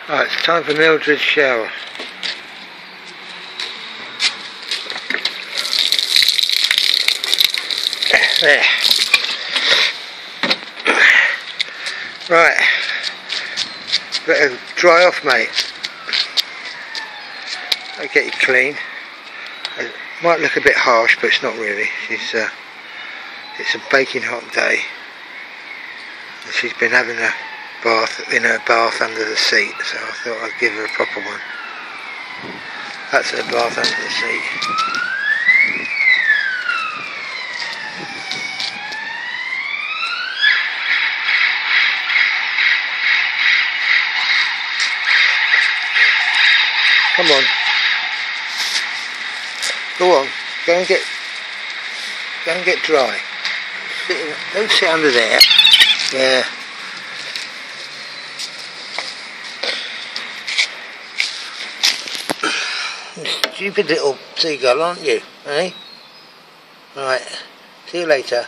Right, it's time for Mildred's shower. There. Right. Better dry off, mate. I'll get you clean. It might look a bit harsh, but it's not really. It's a baking hot day. And she's been having a bath in her bath under the seat, so I thought I'd give her a proper one. That's her bath under the seat. Come on. Go on. Go and get dry. Don't sit under there. Yeah. Stupid little seagull, aren't you? Eh? Right. See you later.